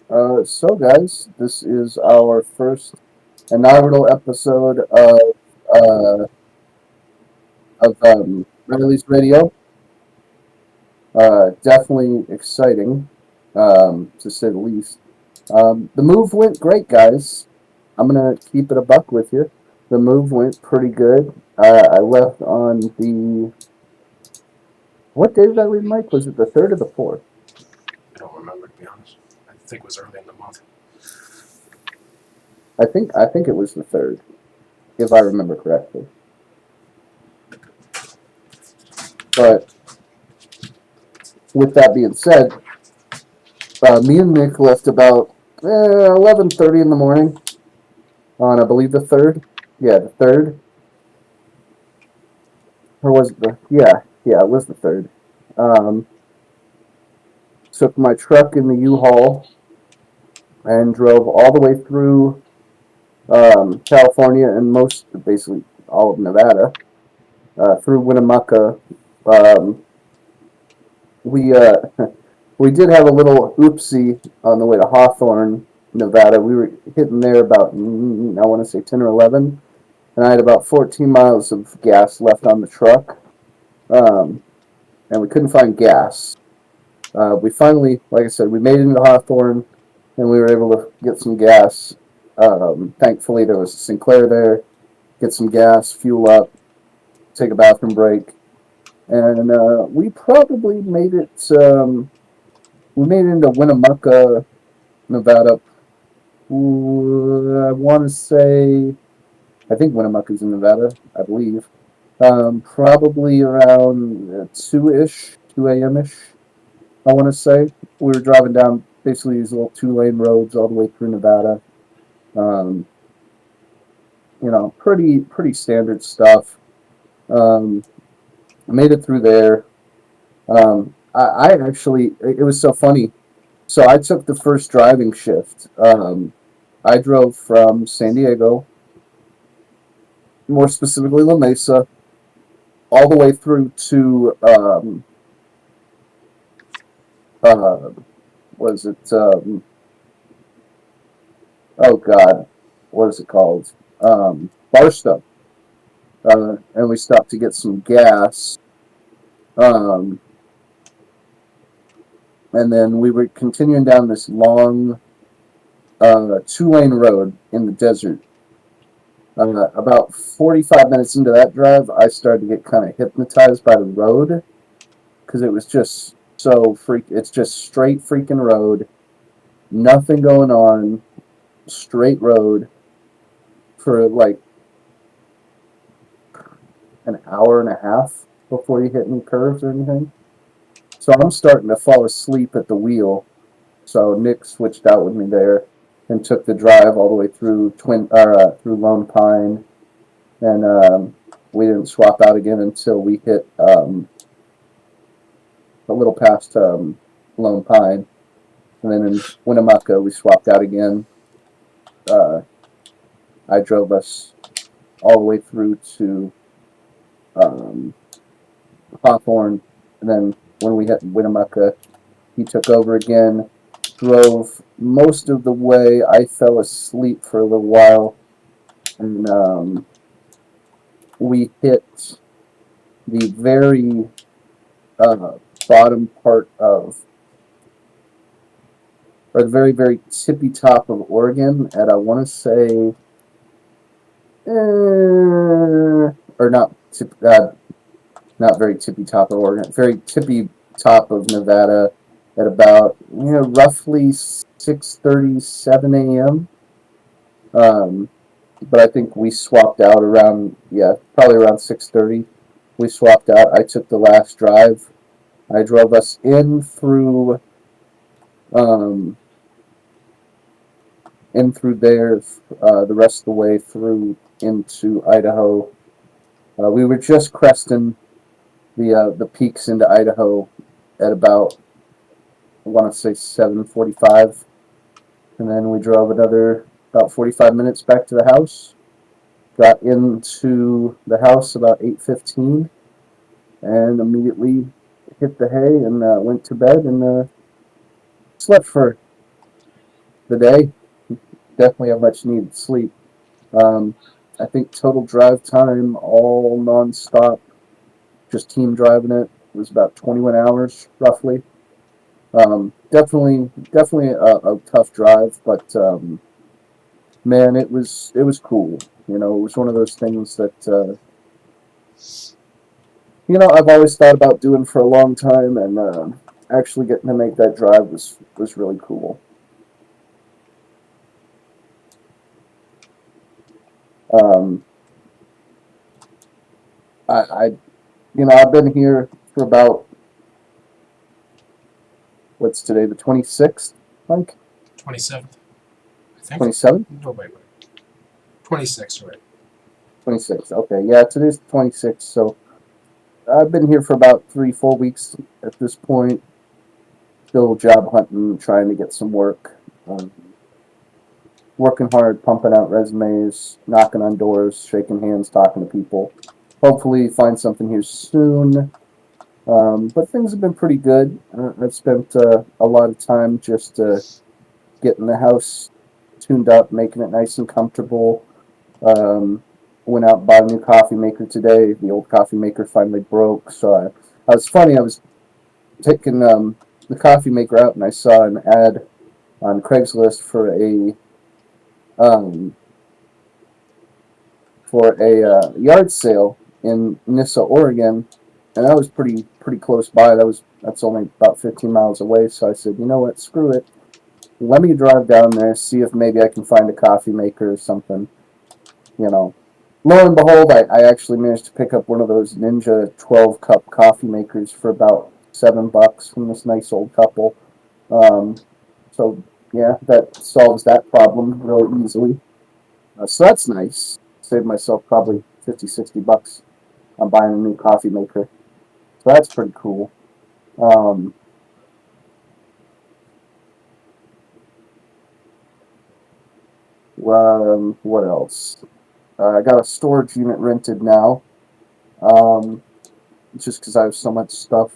So guys, this is our first inaugural episode uh, of Riley's Radio. Definitely exciting, to say the least. The move went great, guys. I'm gonna keep it a buck with you. The move went pretty good. I left on the what day did I leave, Mike? Was it the third or the fourth? I don't remember, to be honest. I think it was early in the month. I think it was the third, if I remember correctly. But with that being said, me and Nick left about 11:30 in the morning on, I believe, the third. Yeah, the third, or was it the? Yeah, it was the third. Um, Took my truck in the U-Haul and drove all the way through California and basically all of Nevada, through Winnemucca. Um, we we did have a little oopsie on the way to Hawthorne, Nevada. We were hitting there about I want to say 10 or 11, and I had about 14 miles of gas left on the truck, um, and we couldn't find gas. We finally, like I said, we made it into Hawthorne, and we were able to get some gas. Thankfully, there was a Sinclair there. Get some gas, fuel up, take a bathroom break, and we probably made it. We made it into Winnemucca, Nevada. I want to say, I think Winnemucca's in Nevada, I believe. Probably around 2-ish, 2 a.m. ish, I want to say. We were driving down basically these little two-lane roads all the way through Nevada. Um, pretty standard stuff. Um, I made it through there. I actually, it was so funny. So I took the first driving shift. I drove from San Diego, more specifically La Mesa, all the way through to uh, was it oh god, what is it called? Barstow. And we stopped to get some gas. Um, and then we were continuing down this long 2-lane road in the desert. About 45 minutes into that drive, I started to get kind of hypnotized by the road because it was just so freak. It's just straight freaking road, nothing going on, straight road for like an hour and a half before you hit any curves or anything. So I'm starting to fall asleep at the wheel. So Nick switched out with me there and took the drive all the way through through Lone Pine, and we didn't swap out again until we hit a little past Lone Pine, and then in Winnemucca we swapped out again. Uh, I drove us all the way through to um, Hawthorne, and then when we hit Winnemucca, he took over again. Drove most of the way. I fell asleep for a little while, and we hit the very uh, bottom part of, or the very, very tippy top of Oregon at, I want to say, or not very tippy top of Oregon, very tippy top of Nevada at about, roughly 6:37 a.m. But I think we swapped out around, yeah, probably around 6:30. We swapped out. I took the last drive. I drove us um, in through there, the rest of the way through into Idaho. We were just cresting the peaks into Idaho at about, I want to say, 7:45, and then we drove another about 45 minutes back to the house. Got into the house about 8:15, and immediately hit the hay and went to bed and slept for the day. Definitely have much needed sleep. Um, I think total drive time, all nonstop, just team driving it, was about 21 hours roughly. Definitely a tough drive, but man, it was cool. You know, it was one of those things that I've always thought about doing for a long time, and actually getting to make that drive was really cool. Um, I I've been here for about what's today, the 26th, like 27th, I think. 27th, No, wait. 26, right? 26th. Okay, yeah, today's the 26th, so I've been here for about 3 4 weeks at this point. Still job hunting, trying to get some work. Um, Working hard, pumping out resumes, knocking on doors, shaking hands, talking to people. Hopefully, find something here soon. But things have been pretty good. I've spent a lot of time just getting the house tuned up, making it nice and comfortable. Um, Went out and bought a new coffee maker today. The old coffee maker finally broke, so I was funny. I was taking the coffee maker out, and I saw an ad on Craigslist um, for a yard sale in Nyssa, Oregon, and that was pretty close by. That's only about 15 miles away. So I said, you know what, screw it. Let me drive down there, see if maybe I can find a coffee maker or something. You know, lo and behold, I actually managed to pick up one of those Ninja 12 cup coffee makers for about $7 from this nice old couple. Um, so yeah, that solves that problem real easily. So that's nice. Saved myself probably 50, $60 on buying a new coffee maker. So that's pretty cool. Um, what else? I got a storage unit rented now. Um, just because I have so much stuff.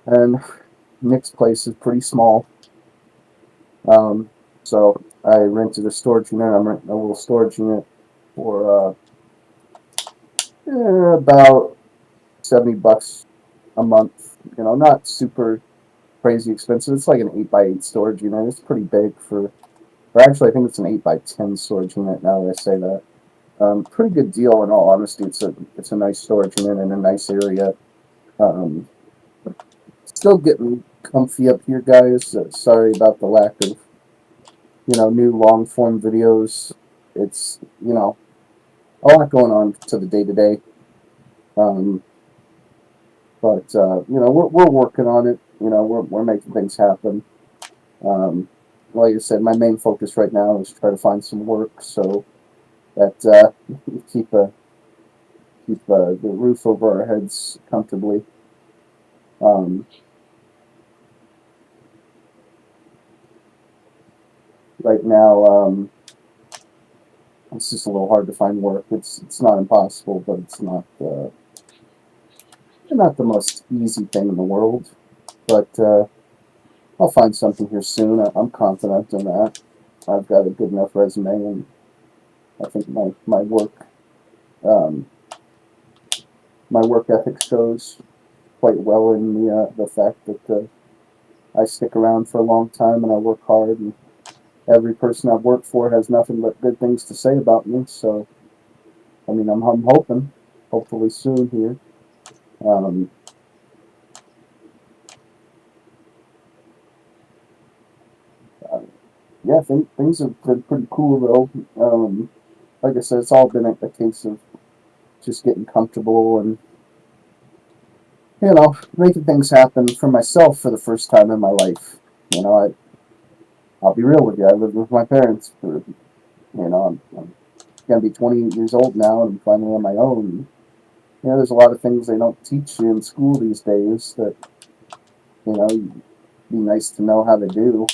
And Nick's place is pretty small. Um, so I rented a storage unit. I'm renting a little storage unit for about $70 a month. Not super crazy expensive. It's like an 8x8 storage unit. It's pretty big or actually, I think it's an 8x10 storage unit. Now that I say that, pretty good deal. In all honesty, it's a nice storage unit in a nice area. Um, Still getting comfy up here, guys. Sorry about the lack of new long form videos. It's a lot going on to the day to day. But we're working on it. We're making things happen. Um, like I said, my main focus right now is try to find some work so that keep a the roof over our heads comfortably. Um, right now, it's just a little hard to find work. It's not impossible, but it's not the most easy thing in the world. But I'll find something here soon. I'm confident in that. I've got a good enough resume, and I think um, my work ethic shows quite well in the fact that I stick around for a long time and I work hard, and every person I've worked for has nothing but good things to say about me. So, I mean, I'm hoping, hopefully soon here. Um, uh, yeah, things have been pretty cool though. Like I said, it's all been a case of just getting comfortable and making things happen for myself for the first time in my life. I'll be real with you. I lived with my parents for I'm gonna be 28 years old now, and I'm finally on my own. There's a lot of things they don't teach you in school these days that it'd be nice to know how to do.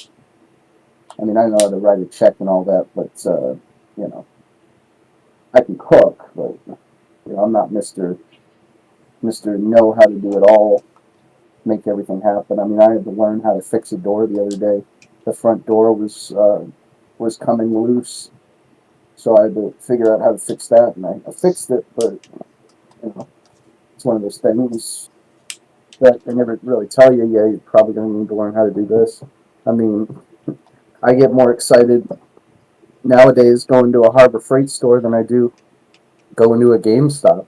I mean, I know how to write a check and all that, but you know, I can cook, but I'm not Mister Know how to do it all, make everything happen. I mean, I had to learn how to fix a door the other day. the front door was coming loose, so I had to figure out how to fix that, and I fixed it, but you know, it's one of those things that they never really tell you. Yeah, you're probably going to need to learn how to do this. I mean, I get more excited nowadays going to a Harbor Freight store than I do going to a GameStop.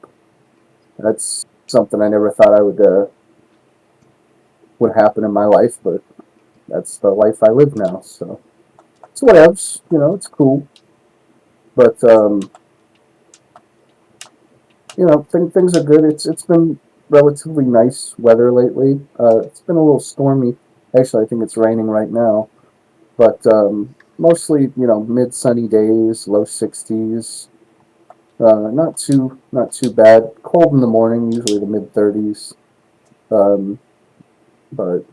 That's something I never thought I would happen in my life, but that's the life I live now. So it's whatevs, it's cool. But things are good. It's been relatively nice weather lately. It's been a little stormy. Actually, I think it's raining right now. But mostly, mid sunny days, low 60s. Not too bad. Cold in the morning, usually the mid 30s. Um, but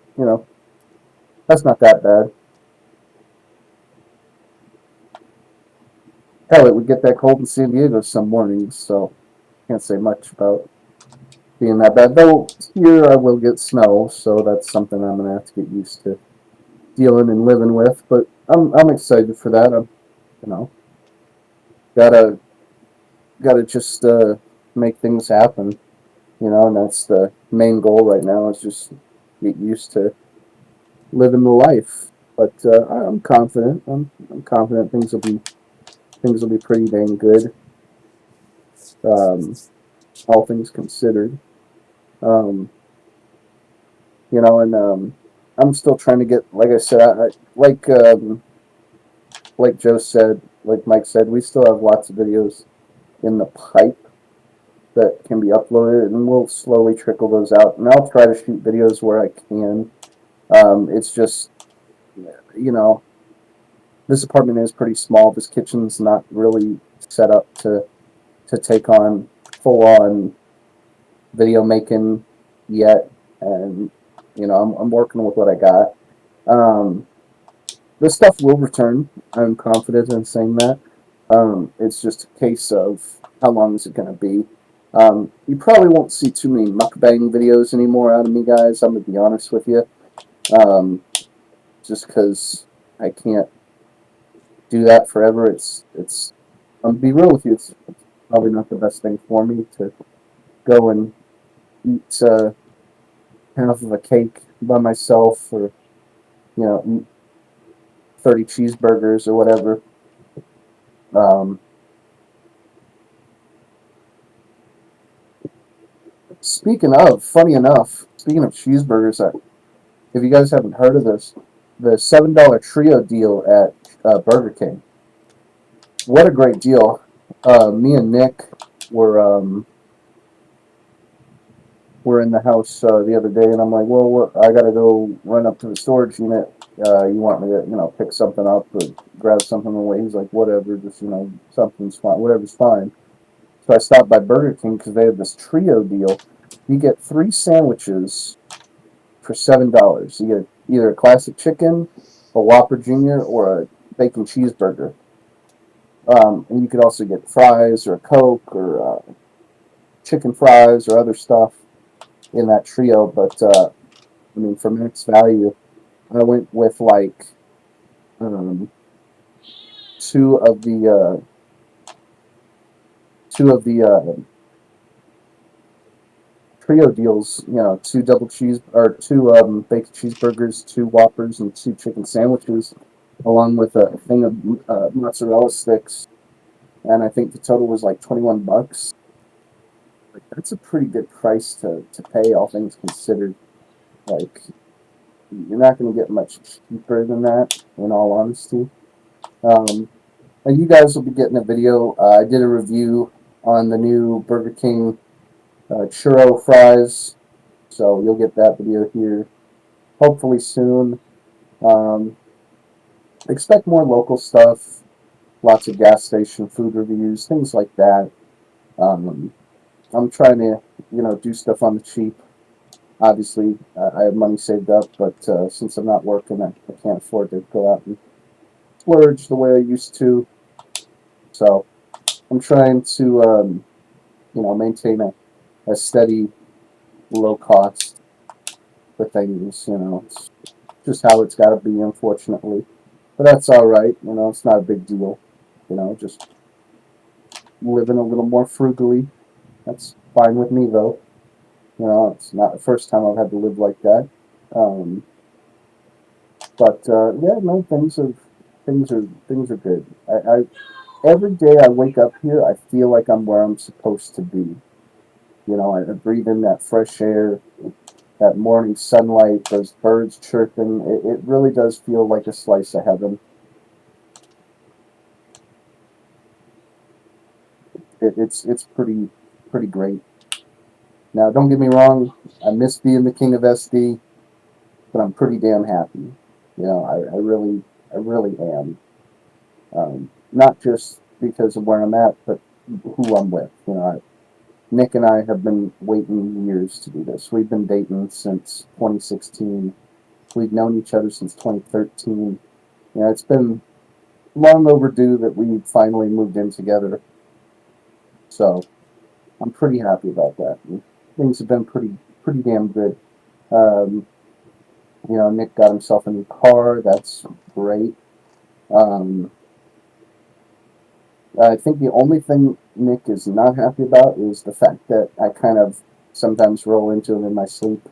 that's not that bad. Hell, it would get that cold in San Diego some mornings, so can't say much about being that bad. Though here I will get snow, so that's something I'm gonna have to get used to dealing and living with. But I'm excited for that. I'm you know gotta gotta just make things happen. And that's the main goal right now is just get used to living the life. But I'm confident. I'm confident things will be pretty dang good. Um, all things considered. Um, and I'm still trying to get, like I said, like Joe said, like Mike said, we still have lots of videos in the pipe that can be uploaded, and we'll slowly trickle those out. And I'll try to shoot videos where I can. It's just, you know, this apartment is pretty small. This kitchen's not really set up to take on full on video making yet, and I'm working with what I got. Um, this stuff will return. I'm confident in saying that. It's just a case of how long is it going to be. You probably won't see too many mukbang videos anymore out of me, guys. I'm going to be honest with you. Just because I can't do that forever. I'm gonna be real with you. It's probably not the best thing for me to go and eat half of a cake by myself, or eat 30 cheeseburgers or whatever. Um, speaking of cheeseburgers, if you guys haven't heard of this, the $7 trio deal at Burger King. What a great deal! Me and Nick were were in the house the other day, and I'm like, well, I got to go run up to the storage unit. You want me to, pick something up or grab something away? He's like, whatever, just, something's fine, whatever's fine. So I stopped by Burger King because they have this trio deal. You get 3 sandwiches for $7. You get either a classic chicken, a Whopper Jr., or a bacon cheeseburger. And you could also get fries or a Coke or chicken fries or other stuff in that trio. But I mean, for max value, I went with like um, two of the trio deals. Two double cheese or two bacon cheeseburgers, 2 Whoppers, and 2 chicken sandwiches, along with a thing of mozzarella sticks. And I think the total was like $21. Like, that's a pretty good price to pay, all things considered. Like, you're not going to get much cheaper than that, in all honesty. And you guys will be getting a video. I did a review on the new Burger King churro fries, so you'll get that video here hopefully soon. Um, expect more local stuff, lots of gas station food reviews, things like that. Um, I'm trying to, do stuff on the cheap. Obviously, I have money saved up, but since I'm not working, I can't afford to go out and splurge the way I used to. So I'm trying to, maintain a steady, low cost for things. just how it's got to be, unfortunately. But that's all right. It's not a big deal. Just living a little more frugally. That's fine with me, though. It's not the first time I've had to live like that. Um, but yeah, no, things are good. I every day I wake up here, I feel like I'm where I'm supposed to be. I breathe in that fresh air, that morning sunlight, those birds chirping. It really does feel like a slice of heaven. It's pretty great. Now, don't get me wrong, I miss being the king of SD, but I'm pretty damn happy. I really am. Not just because of where I'm at, but who I'm with. Nick and I have been waiting years to do this. We've been dating since 2016. We've known each other since 2013. It's been long overdue that we finally moved in together. So I'm pretty happy about that. And things have been pretty damn good. Um, Nick got himself a new car. That's great. Um, I think the only thing Nick is not happy about is the fact that I kind of sometimes roll into him in my sleep.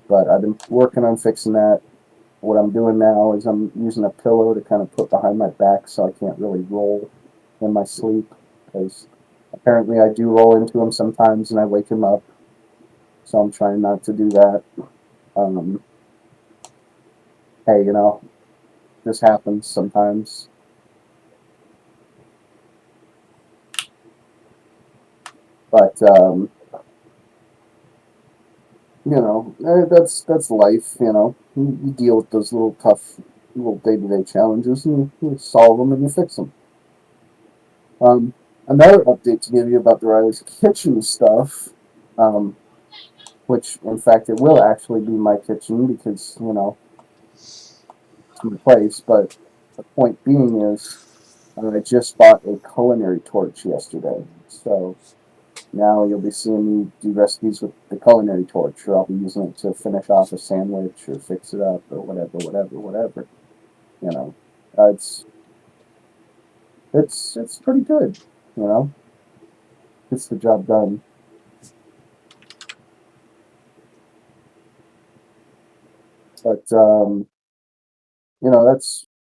But I've been working on fixing that. What I'm doing now is I'm using a pillow to kind of put behind my back so I can't really roll in my sleep because apparently I do roll into him sometimes and I wake him up. So I'm trying not to do that. Um, hey, this happens sometimes. But that's life. You deal with those little tough, little day-to-day challenges, and you solve them and you fix them. Um, Another update to give you about the Riley's kitchen stuff, um, which in fact it will actually be my kitchen because it's my place. But the point being is, I just bought a culinary torch yesterday, so now you'll be seeing me do recipes with the culinary torch, or I'll be using it to finish off a sandwich or fix it up or whatever. You know, it's pretty good. You know, gets the job done. But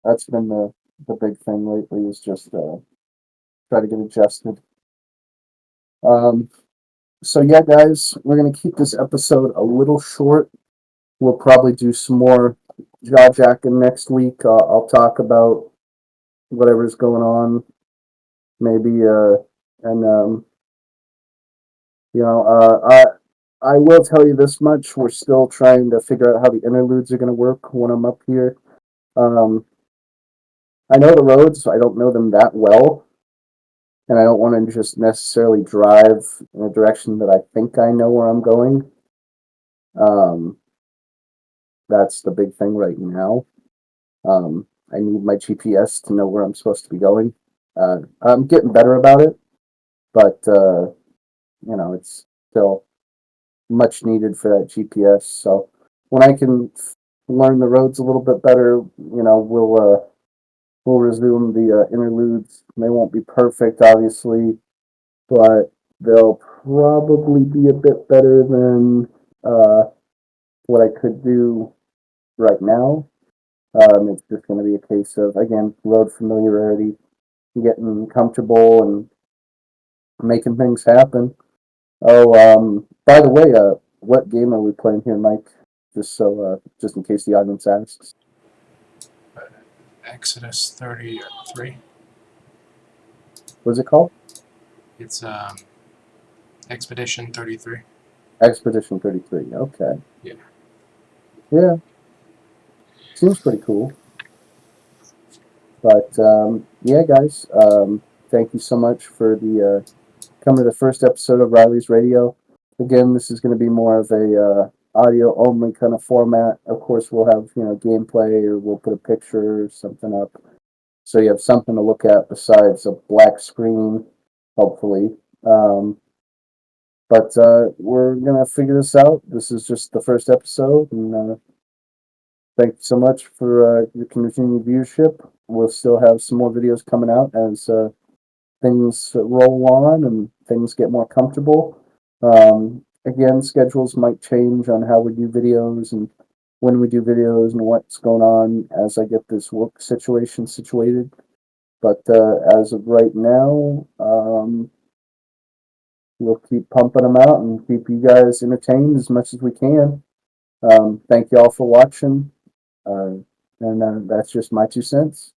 that's been the big thing lately is just try to get adjusted. Um, so yeah, guys, we're gonna keep this episode a little short. We'll probably do some more jaw jacking next week. I'll talk about whatever's going on, maybe, and you know, I will tell you this much: we're still trying to figure out how the interludes are going to work when I'm up here. Um, I know the roads, I don't know them that well, and I don't want to just necessarily drive in a direction that I think I know where I'm going. Um, that's the big thing right now. I need my GPS to know where I'm supposed to be going. I'm getting better about it, but it's still much needed for that GPS. So when I can learn the roads a little bit better, we'll resume the interludes. They won't be perfect, obviously, but they'll probably be a bit better than uh, what I could do right now. It's just going to be a case of, again, road familiarity, getting comfortable, and making things happen. Oh, by the way, what game are we playing here, Mike? Just in case the audience asks. Exodus 33. What's it called? It's Expedition 33. Expedition 33. Okay. Yeah. Yeah, seems pretty cool. But yeah, guys, thank you so much for the coming to the first episode of Riley's Radio. Again, this is going to be more of a audio only kind of format. Of course, we'll have gameplay, or we'll put a picture or something up, so you have something to look at besides a black screen. Hopefully, but we're gonna figure this out. This is just the first episode, and thank you so much for your continued viewership. We'll still have some more videos coming out as things roll on and things get more comfortable. Again, schedules might change on how we do videos and when we do videos and what's going on as I get this work situation situated. But as of right now, we'll keep pumping them out and keep you guys entertained as much as we can. Thank you all for watching. And that's just my 2 cents.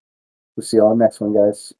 We'll see you all next one, guys.